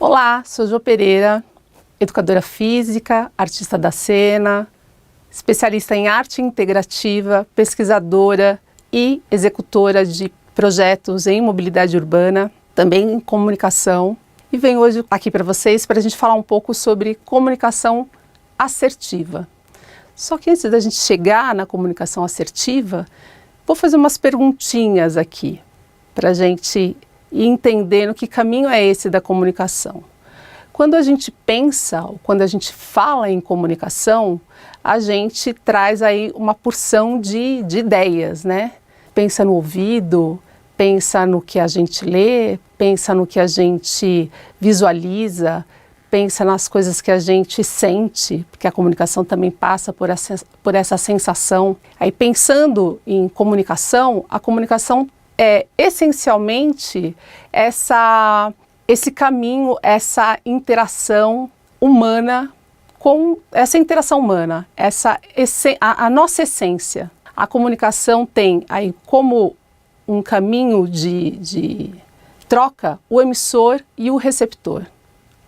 Olá, sou Jo Pereira, educadora física, artista da cena, especialista em arte integrativa, pesquisadora e executora de projetos em mobilidade urbana, também em comunicação. E venho hoje aqui para vocês para a gente falar um pouco sobre comunicação assertiva. Só que antes da gente chegar na comunicação assertiva, vou fazer umas perguntinhas aqui para a gente ir entendendo que caminho é esse da comunicação. Quando a gente pensa, ou quando a gente fala em comunicação, a gente traz aí uma porção de ideias, né? Pensa no ouvido, pensa no que a gente lê, pensa no que a gente visualiza, pensa nas coisas que a gente sente, porque a comunicação também passa por essa sensação. Aí pensando em comunicação, a comunicação é essencialmente esse caminho, essa interação humana com essa interação humana, a nossa essência. A comunicação tem aí como um caminho de troca o emissor e o receptor.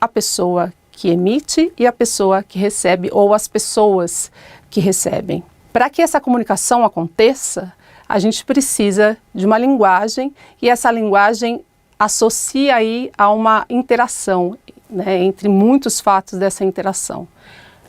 A pessoa que emite e a pessoa que recebe, ou as pessoas que recebem. Para que essa comunicação aconteça, a gente precisa de uma linguagem e essa linguagem associa aí a uma interação, né, entre muitos fatos dessa interação.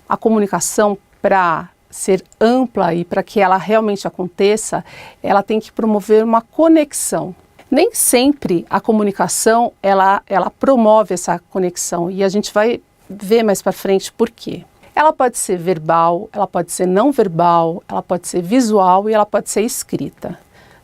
A comunicação, para ser ampla e para que ela realmente aconteça, ela tem que promover uma conexão. Nem sempre a comunicação ela promove essa conexão e a gente vai ver mais para frente por quê. Ela pode ser verbal, ela pode ser não verbal, ela pode ser visual e ela pode ser escrita.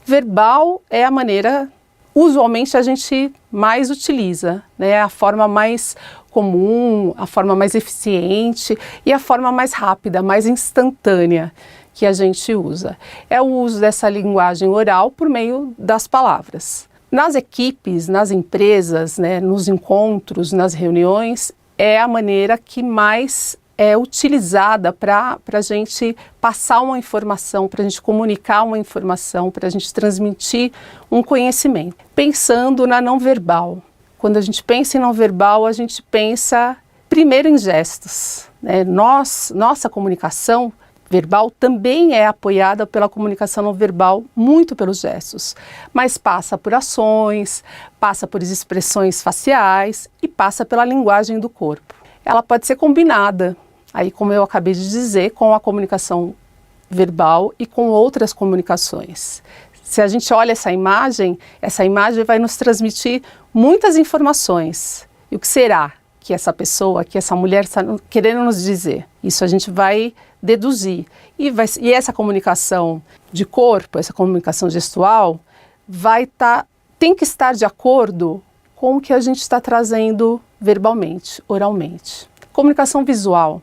Verbal é a maneira, usualmente a gente mais utiliza, né? A forma mais comum, a forma mais eficiente e a forma mais rápida, mais instantânea que a gente usa. É o uso dessa linguagem oral por meio das palavras. Nas equipes, nas empresas, né, nos encontros, nas reuniões, é a maneira que mais é utilizada para a gente passar uma informação, para a gente comunicar uma informação, para a gente transmitir um conhecimento. Pensando na não verbal. Quando a gente pensa em não verbal, a gente pensa primeiro em gestos, né? Nossa comunicação verbal também é apoiada pela comunicação não verbal, muito pelos gestos, mas passa por ações, passa por expressões faciais e passa pela linguagem do corpo. Ela pode ser combinada, aí como eu acabei de dizer, com a comunicação verbal e com outras comunicações. Se a gente olha essa imagem vai nos transmitir muitas informações. E o que será que essa pessoa, que essa mulher está querendo nos dizer? Isso a gente vai deduzir. E essa comunicação de corpo, essa comunicação gestual, tem que estar de acordo com o que a gente está trazendo verbalmente, oralmente. Comunicação visual.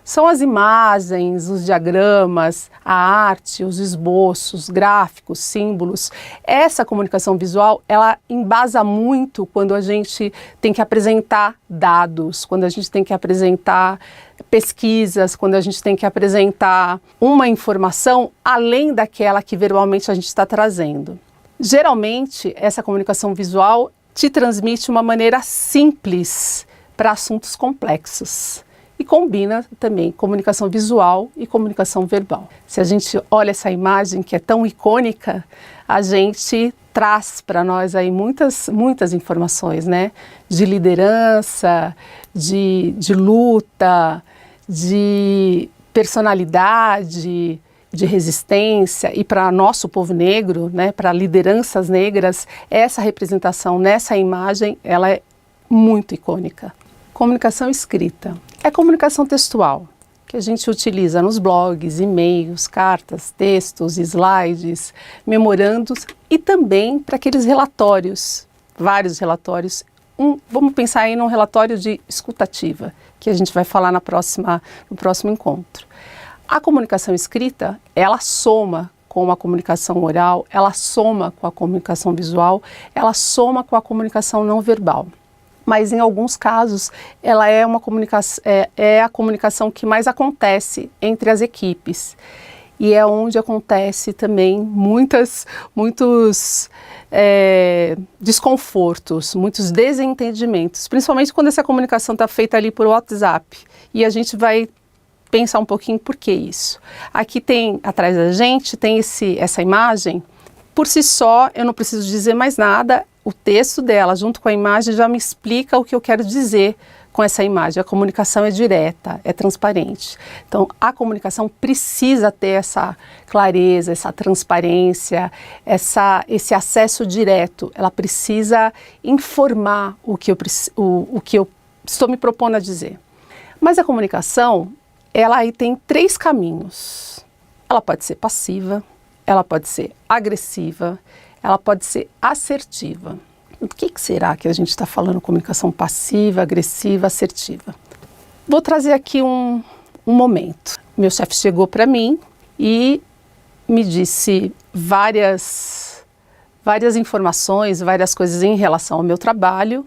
São as imagens, os diagramas, a arte, os esboços, gráficos, símbolos. Essa comunicação visual, ela embasa muito quando a gente tem que apresentar dados, quando a gente tem que apresentar pesquisas, quando a gente tem que apresentar uma informação além daquela que verbalmente a gente está trazendo. Geralmente, essa comunicação visual te transmite uma maneira simples para assuntos complexos. E combina também comunicação visual e comunicação verbal. Se a gente olha essa imagem que é tão icônica, a gente traz para nós aí muitas informações, né? De liderança, de luta, de personalidade, de resistência. E para nosso povo negro, né? Para lideranças negras, essa representação nessa imagem, ela é muito icônica. Comunicação escrita. É comunicação textual, que a gente utiliza nos blogs, e-mails, cartas, textos, slides, memorandos e também para aqueles relatórios, vários relatórios. Vamos pensar aí num relatório de escutativa, que a gente vai falar no próximo encontro. A comunicação escrita, ela soma com a comunicação oral, ela soma com a comunicação visual, ela soma com a comunicação não verbal. Mas em alguns casos ela é a comunicação que mais acontece entre as equipes. e é onde acontece também muitos desconfortos, muitos desentendimentos, principalmente quando essa comunicação está feita ali por WhatsApp. E a gente vai pensar um pouquinho por que isso. Aqui tem, atrás da gente, tem essa imagem. Por si só, eu não preciso dizer mais nada, o texto dela, junto com a imagem, já me explica o que eu quero dizer com essa imagem. A comunicação é direta, é transparente. Então, a comunicação precisa ter essa clareza, essa transparência, esse acesso direto. Ela precisa informar o que eu estou me propondo a dizer. Mas a comunicação, ela aí tem 3 caminhos. Ela pode ser passiva, ela pode ser agressiva, ela pode ser assertiva. O que será que a gente está falando? Comunicação passiva, agressiva, assertiva. Vou trazer aqui um momento. Meu chefe chegou para mim e me disse várias informações, várias coisas em relação ao meu trabalho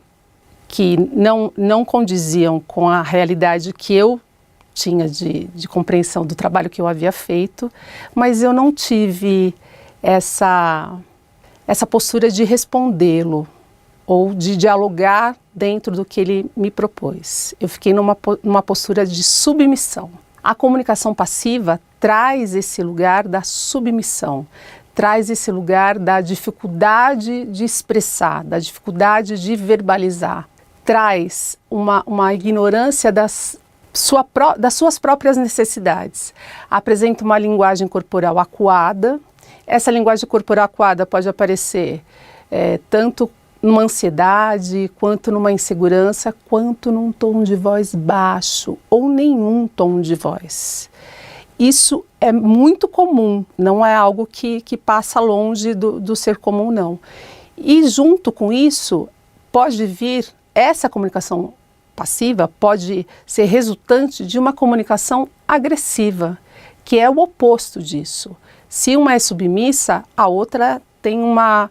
que não condiziam com a realidade que eu tinha de compreensão do trabalho que eu havia feito, mas eu não tive essa postura de respondê-lo ou de dialogar dentro do que ele me propôs. Eu fiquei numa postura de submissão. A comunicação passiva traz esse lugar da submissão, traz esse lugar da dificuldade de expressar, da dificuldade de verbalizar, traz uma ignorância das suas próprias necessidades. Apresenta uma linguagem corporal acuada. Essa linguagem corporal acuada pode aparecer tanto numa ansiedade, quanto numa insegurança, quanto num tom de voz baixo ou nenhum tom de voz. Isso é muito comum, não é algo que passa longe do ser comum, não. E junto com isso, pode vir essa comunicação passiva, pode ser resultante de uma comunicação agressiva, que é o oposto disso. Se uma é submissa, a outra tem uma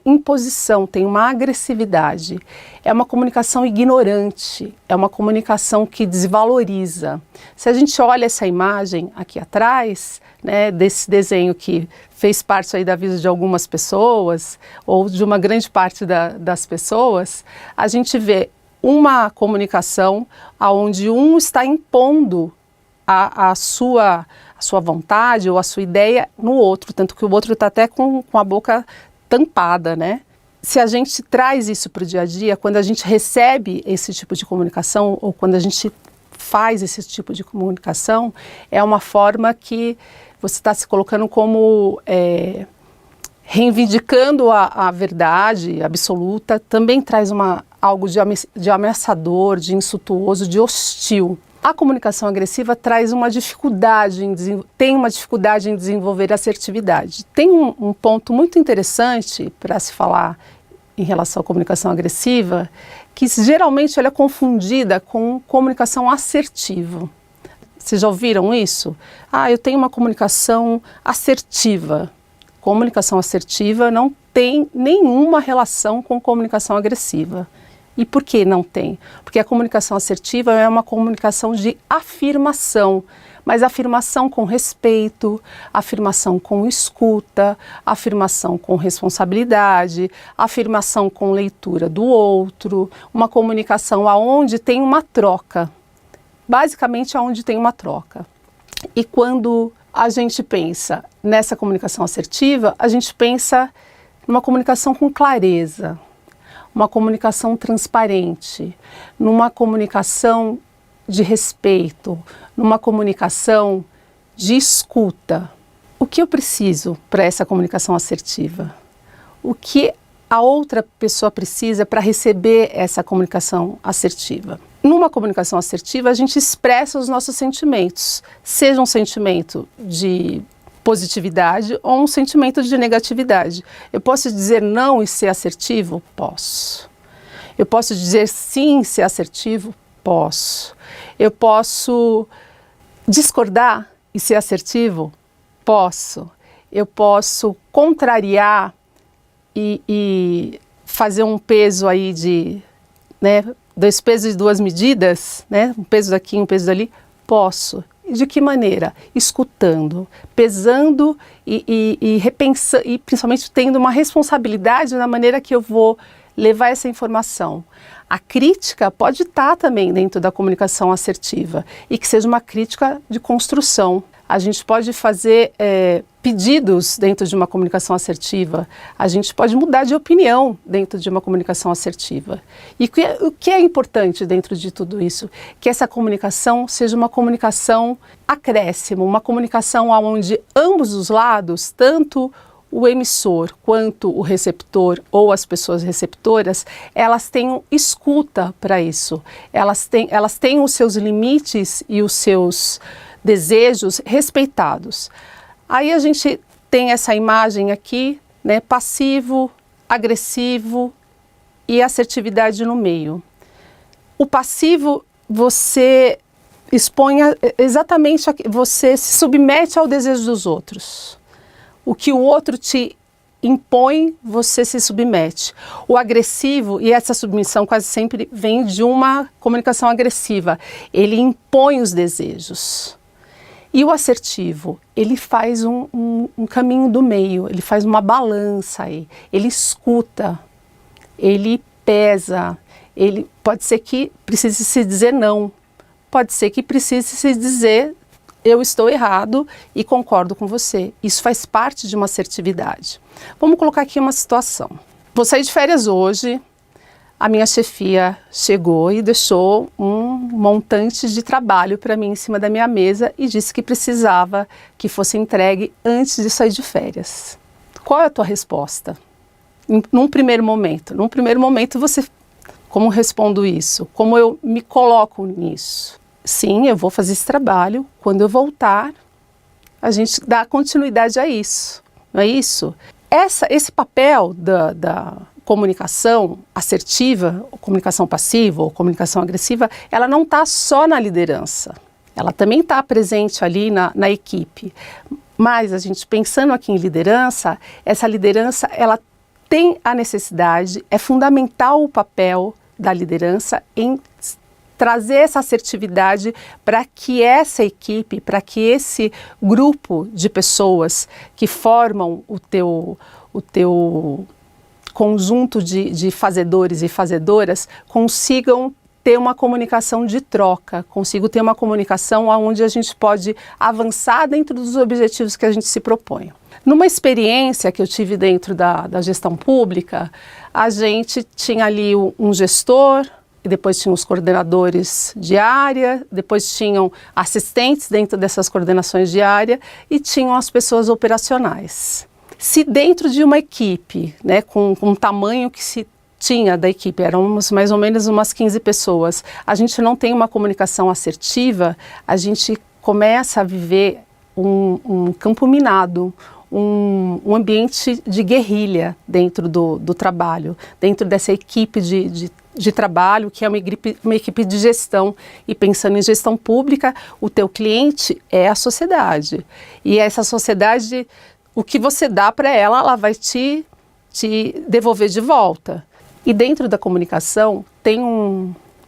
imposição, tem uma agressividade. É uma comunicação ignorante, é uma comunicação que desvaloriza. Se a gente olha essa imagem aqui atrás, né, desse desenho que fez parte aí da vida de algumas pessoas, ou de uma grande parte das pessoas, a gente vê uma comunicação onde um está impondo a sua vontade ou a sua ideia no outro, tanto que o outro está até com a boca tampada, né? Se a gente traz isso para o dia a dia, quando a gente recebe esse tipo de comunicação ou quando a gente faz esse tipo de comunicação, é uma forma que você está se colocando como reivindicando a verdade absoluta, também traz algo de ameaçador, de insultuoso, de hostil. A comunicação agressiva traz uma dificuldade tem uma dificuldade em desenvolver assertividade. Tem um ponto muito interessante para se falar em relação à comunicação agressiva, que geralmente ela é confundida com comunicação assertiva. Vocês já ouviram isso? Eu tenho uma comunicação assertiva. Comunicação assertiva não tem nenhuma relação com comunicação agressiva. E por que não tem? Porque a comunicação assertiva é uma comunicação de afirmação, mas afirmação com respeito, afirmação com escuta, afirmação com responsabilidade, afirmação com leitura do outro, uma comunicação onde tem uma troca, basicamente onde tem uma troca. E quando a gente pensa nessa comunicação assertiva, a gente pensa numa comunicação com clareza, uma comunicação transparente, numa comunicação de respeito, numa comunicação de escuta. O que eu preciso para essa comunicação assertiva? O que a outra pessoa precisa para receber essa comunicação assertiva? Numa comunicação assertiva, a gente expressa os nossos sentimentos, seja um sentimento de positividade ou um sentimento de negatividade. Eu posso dizer não e ser assertivo? Posso. Eu posso dizer sim e ser assertivo? Posso. Eu posso discordar e ser assertivo? Posso. Eu posso contrariar e fazer um peso aí de, 2 pesos e 2 medidas, um peso daqui, um peso dali? Posso. De que maneira? Escutando, pesando e repensando, e principalmente tendo uma responsabilidade na maneira que eu vou levar essa informação. A crítica pode estar também dentro da comunicação assertiva e que seja uma crítica de construção. A gente pode fazer pedidos dentro de uma comunicação assertiva, a gente pode mudar de opinião dentro de uma comunicação assertiva. E o que é importante dentro de tudo isso? Que essa comunicação seja uma comunicação acréscimo, uma comunicação onde ambos os lados, tanto o emissor quanto o receptor ou as pessoas receptoras, elas tenham escuta para isso. Elas têm os seus limites e os seus desejos respeitados. Aí a gente tem essa imagem aqui, né, passivo, agressivo e assertividade no meio. O passivo, você expõe exatamente, você se submete ao desejo dos outros. O que o outro te impõe, você se submete. O agressivo, e essa submissão quase sempre vem de uma comunicação agressiva, ele impõe os desejos. E o assertivo, ele faz um caminho do meio, ele faz uma balança aí, ele escuta, ele pesa, ele pode ser que precise se dizer não, pode ser que precise se dizer eu estou errado e concordo com você. Isso faz parte de uma assertividade. Vamos colocar aqui uma situação. Vou sair de férias hoje, a minha chefia chegou e deixou um montante de trabalho para mim em cima da minha mesa e disse que precisava que fosse entregue antes de sair de férias. Qual é a tua resposta? Num primeiro momento você, como respondo isso? Como eu me coloco nisso? Sim, eu vou fazer esse trabalho, quando eu voltar, a gente dá continuidade a isso, não é isso? Esse papel da comunicação assertiva, ou comunicação passiva ou comunicação agressiva, ela não está só na liderança, ela também está presente ali na equipe. Mas a gente pensando aqui em liderança, essa liderança ela tem a necessidade, é fundamental o papel da liderança em trazer essa assertividade para que essa equipe, para que esse grupo de pessoas que formam o teu conjunto de fazedores e fazedoras consigam ter uma comunicação de troca, consigam ter uma comunicação onde a gente pode avançar dentro dos objetivos que a gente se propõe. Numa experiência que eu tive dentro da gestão pública, a gente tinha ali um gestor, e depois tinham os coordenadores de área, depois tinham assistentes dentro dessas coordenações de área e tinham as pessoas operacionais. Se dentro de uma equipe, né, com o tamanho que se tinha da equipe, eram mais ou menos umas 15 pessoas, a gente não tem uma comunicação assertiva, a gente começa a viver um campo minado, um ambiente de guerrilha dentro do trabalho, dentro dessa equipe de trabalho, que é uma equipe de gestão. E pensando em gestão pública, o teu cliente é a sociedade. E essa sociedade, o que você dá para ela, ela vai te devolver de volta. E dentro da comunicação tem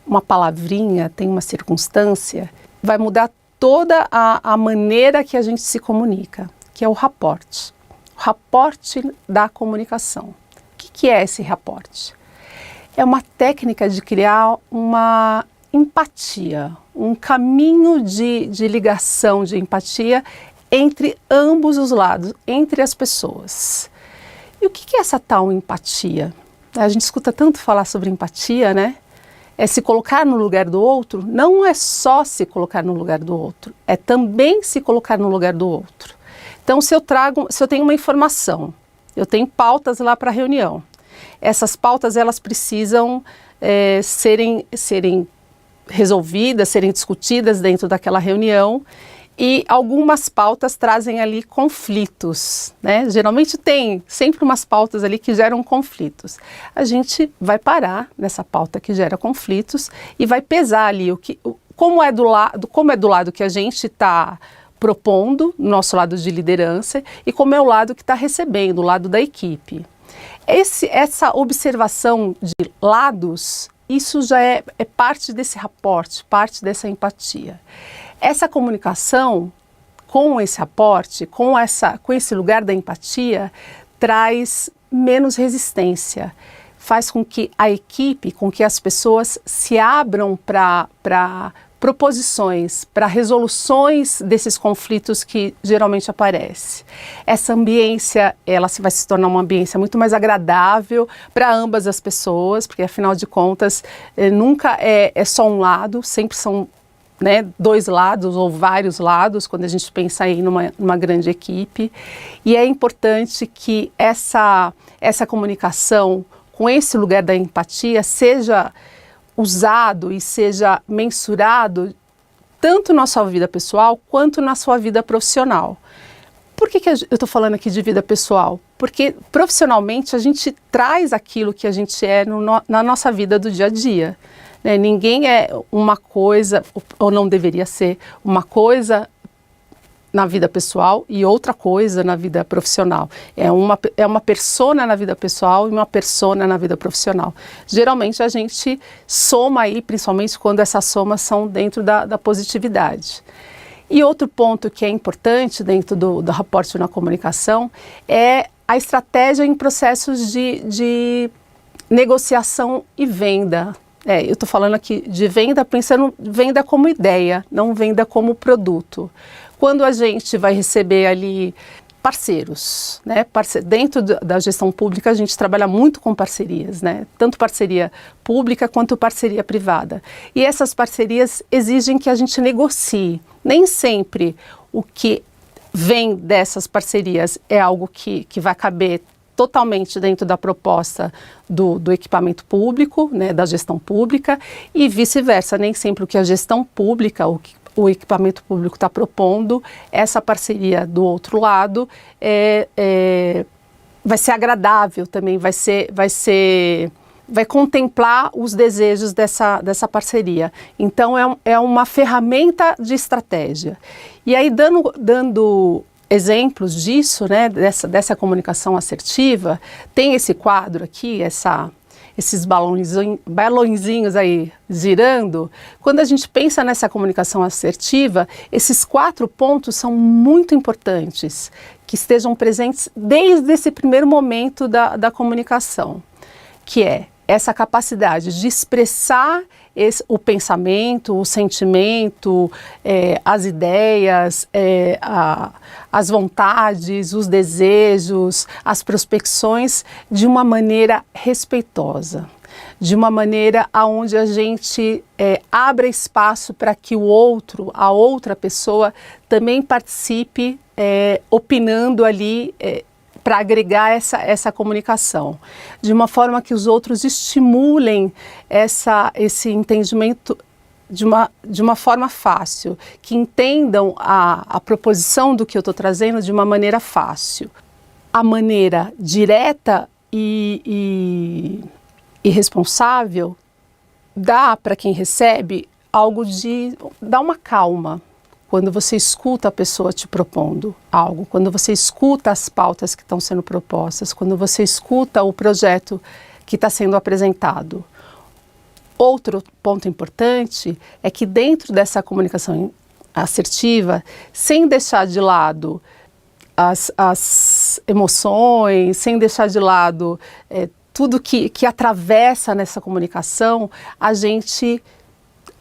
uma palavrinha, tem uma circunstância, vai mudar toda a maneira que a gente se comunica, que é o rapport. O rapport da comunicação. O que é esse rapport? É uma técnica de criar uma empatia, um caminho de ligação, de empatia entre ambos os lados, entre as pessoas. E o que é essa tal empatia? A gente escuta tanto falar sobre empatia, né? É se colocar no lugar do outro. Não é só se colocar no lugar do outro, é também se colocar no lugar do outro. Então, se eu tenho uma informação, eu tenho pautas lá para a reunião, essas pautas elas precisam serem resolvidas, serem discutidas dentro daquela reunião, e algumas pautas trazem ali conflitos, né? Geralmente tem sempre umas pautas ali que geram conflitos. A gente vai parar nessa pauta que gera conflitos e vai pesar ali como é do lado que a gente está propondo, nosso lado de liderança, e como é o lado que está recebendo, o lado da equipe. Essa observação de lados, isso já é parte desse rapport, parte dessa empatia. Essa comunicação, com esse aporte, com esse lugar da empatia, traz menos resistência, faz com que a equipe, com que as pessoas se abram para proposições, para resoluções desses conflitos que geralmente aparecem. Essa ambiência, ela vai se tornar uma ambiência muito mais agradável para ambas as pessoas, porque afinal de contas, nunca é só um lado, sempre são, né, dois lados ou vários lados, quando a gente pensa aí numa grande equipe. E é importante que essa comunicação, com esse lugar da empatia, seja usado e seja mensurado tanto na sua vida pessoal quanto na sua vida profissional. Por que eu estou falando aqui de vida pessoal? Porque profissionalmente a gente traz aquilo que a gente é na nossa vida do dia a dia. Né? Ninguém é uma coisa, ou não deveria ser, uma coisa na vida pessoal e outra coisa na vida profissional. É uma persona na vida pessoal e uma persona na vida profissional. Geralmente a gente soma aí, principalmente quando essas somas são dentro da positividade. E outro ponto que é importante dentro do rapport na comunicação é a estratégia em processos de negociação e venda. Eu estou falando aqui de venda, pensando venda como ideia, não venda como produto. Quando a gente vai receber ali parceiros, né? Dentro da gestão pública a gente trabalha muito com parcerias, né? Tanto parceria pública quanto parceria privada. E essas parcerias exigem que a gente negocie. Nem sempre o que vem dessas parcerias é algo que vai caber totalmente dentro da proposta do equipamento público, né, da gestão pública, e vice-versa. Nem sempre o que a gestão pública, o equipamento público está propondo, essa parceria do outro lado vai ser agradável também, vai contemplar os desejos dessa parceria. Então é uma ferramenta de estratégia. E aí dando exemplos disso, né, dessa comunicação assertiva, tem esse quadro aqui, esses balãozinhos aí girando. Quando a gente pensa nessa comunicação assertiva, esses 4 pontos são muito importantes, que estejam presentes desde esse primeiro momento da comunicação, que é essa capacidade de expressar o pensamento, o sentimento, as ideias, as vontades, os desejos, as prospecções de uma maneira respeitosa, de uma maneira onde a gente abra espaço para que a outra pessoa também participe, opinando ali, para agregar essa comunicação, de uma forma que os outros estimulem esse entendimento de uma forma fácil, que entendam a proposição do que eu estou trazendo de uma maneira fácil. A maneira direta e responsável dá para quem recebe dá uma calma. Quando você escuta a pessoa te propondo algo, quando você escuta as pautas que estão sendo propostas, quando você escuta o projeto que está sendo apresentado. Outro ponto importante é que dentro dessa comunicação assertiva, sem deixar de lado as emoções, sem deixar de lado tudo que atravessa nessa comunicação, a gente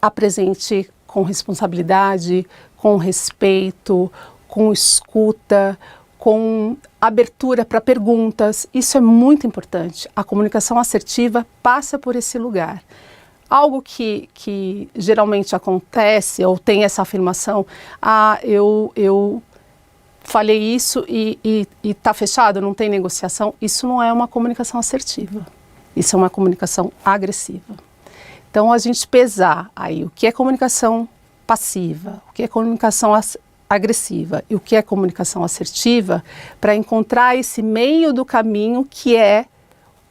apresente com responsabilidade, com respeito, com escuta, com abertura para perguntas. Isso é muito importante. A comunicação assertiva passa por esse lugar. Algo que geralmente acontece, ou tem essa afirmação, eu falei isso e está fechado, não tem negociação. Isso não é uma comunicação assertiva. Isso é uma comunicação agressiva. Então, a gente pesar aí o que é comunicação passiva, o que é comunicação agressiva e o que é comunicação assertiva, para encontrar esse meio do caminho que é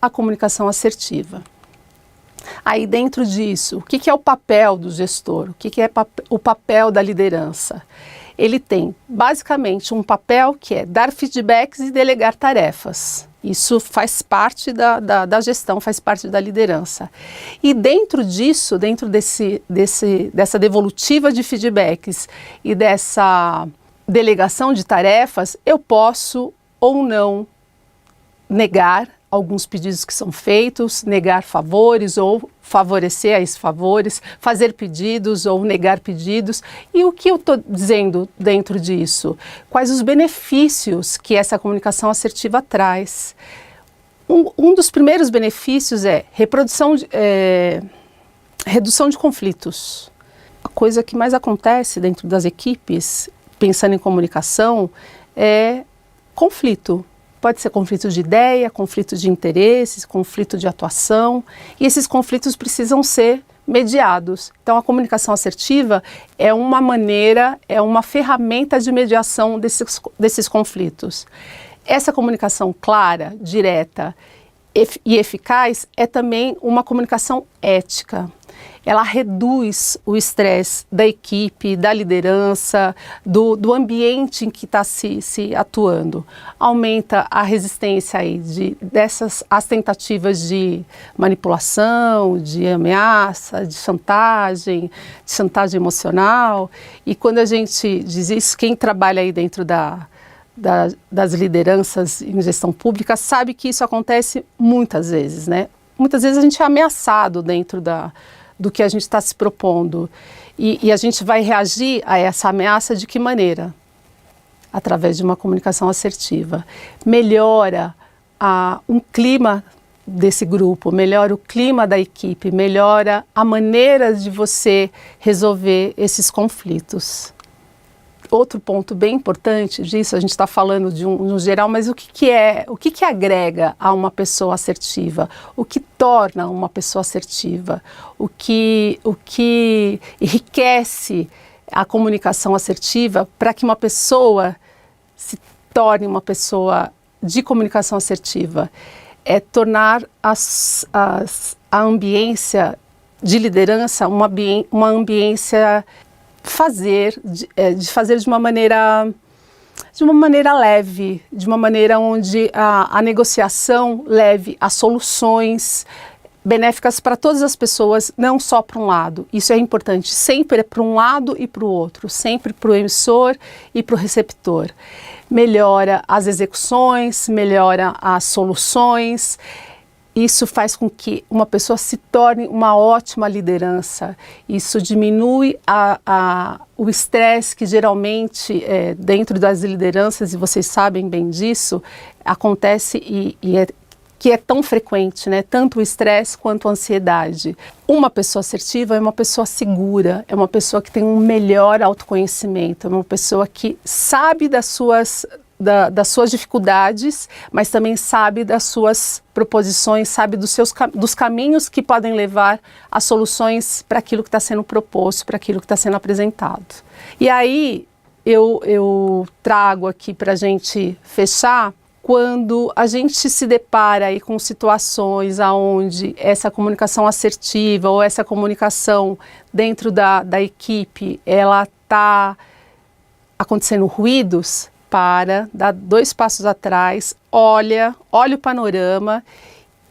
a comunicação assertiva. Aí dentro disso, o que é o papel do gestor? O que é o papel da liderança? ele tem basicamente um papel que é dar feedbacks e delegar tarefas. Isso faz parte da gestão, faz parte da liderança. E dentro disso, dentro dessa devolutiva de feedbacks e dessa delegação de tarefas, eu posso ou não negar alguns pedidos que são feitos, negar favores ou favorecer a esses favores, fazer pedidos ou negar pedidos. E o que eu estou dizendo dentro disso? Quais os benefícios que essa comunicação assertiva traz? Um dos primeiros benefícios é redução de conflitos. A coisa que mais acontece dentro das equipes, pensando em comunicação, é conflito. Pode ser conflito de ideia, conflito de interesses, conflito de atuação, e esses conflitos precisam ser mediados. Então, a comunicação assertiva é uma maneira, é uma ferramenta de mediação desses conflitos. Essa comunicação clara, direta e eficaz é também uma comunicação ética. Ela reduz o estresse da equipe, da liderança, do ambiente em que está se atuando. Aumenta a resistência aí às tentativas de manipulação, de ameaça, de chantagem emocional. E quando a gente diz isso, quem trabalha aí dentro das lideranças em gestão pública sabe que isso acontece muitas vezes, né? Muitas vezes a gente é ameaçado dentro do que a gente está se propondo. E a gente vai reagir a essa ameaça de que maneira? Através de uma comunicação assertiva. Melhora um clima desse grupo, melhora o clima da equipe, melhora a maneira de você resolver esses conflitos. Outro ponto bem importante disso, a gente está falando no geral, mas o que agrega a uma pessoa assertiva? O que torna uma pessoa assertiva? O que enriquece a comunicação assertiva para que uma pessoa se torne uma pessoa de comunicação assertiva? É tornar a ambiência de liderança uma ambiência de fazer de uma maneira leve, de uma maneira onde a negociação leve a soluções benéficas para todas as pessoas, não só para um lado. Isso é importante, sempre é para um lado e para o outro, sempre para o emissor e para o receptor. Melhora as execuções, melhora as soluções. Isso faz com que uma pessoa se torne uma ótima liderança. Isso diminui o estresse que geralmente, dentro das lideranças, e vocês sabem bem disso, acontece que é tão frequente, né? Tanto o estresse quanto a ansiedade. Uma pessoa assertiva é uma pessoa segura, é uma pessoa que tem um melhor autoconhecimento, é uma pessoa que sabe das suas dificuldades, mas também sabe das suas proposições, sabe dos caminhos que podem levar a soluções para aquilo que está sendo proposto, para aquilo que está sendo apresentado. E aí eu trago aqui para a gente fechar, quando a gente se depara aí com situações onde essa comunicação assertiva ou essa comunicação dentro da equipe, ela está acontecendo ruídos, dá 2 passos atrás, olha o panorama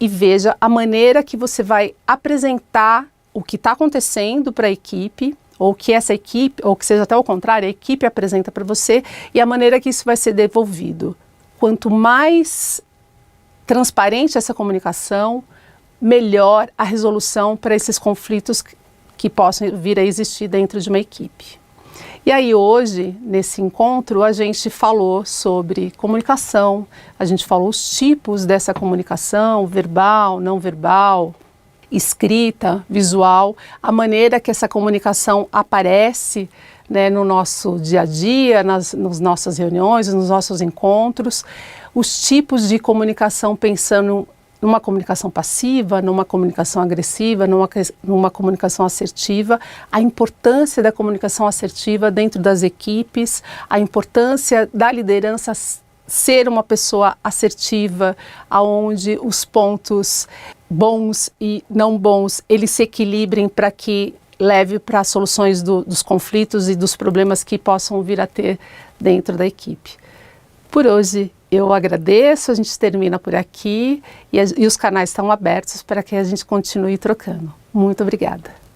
e veja a maneira que você vai apresentar o que está acontecendo para a equipe, ou que essa equipe, ou que seja até o contrário, a equipe apresenta para você, e a maneira que isso vai ser devolvido. Quanto mais transparente essa comunicação, melhor a resolução para esses conflitos que possam vir a existir dentro de uma equipe. E aí hoje, nesse encontro, a gente falou sobre comunicação, a gente falou os tipos dessa comunicação, verbal, não verbal, escrita, visual, a maneira que essa comunicação aparece, né, no nosso dia a dia, nas nossas reuniões, nos nossos encontros, os tipos de comunicação pensando numa comunicação passiva, numa comunicação agressiva, numa comunicação assertiva, a importância da comunicação assertiva dentro das equipes, a importância da liderança ser uma pessoa assertiva, aonde os pontos bons e não bons, eles se equilibrem para que leve para soluções dos conflitos e dos problemas que possam vir a ter dentro da equipe. Por hoje eu agradeço, a gente termina por aqui e os canais estão abertos para que a gente continue trocando. Muito obrigada.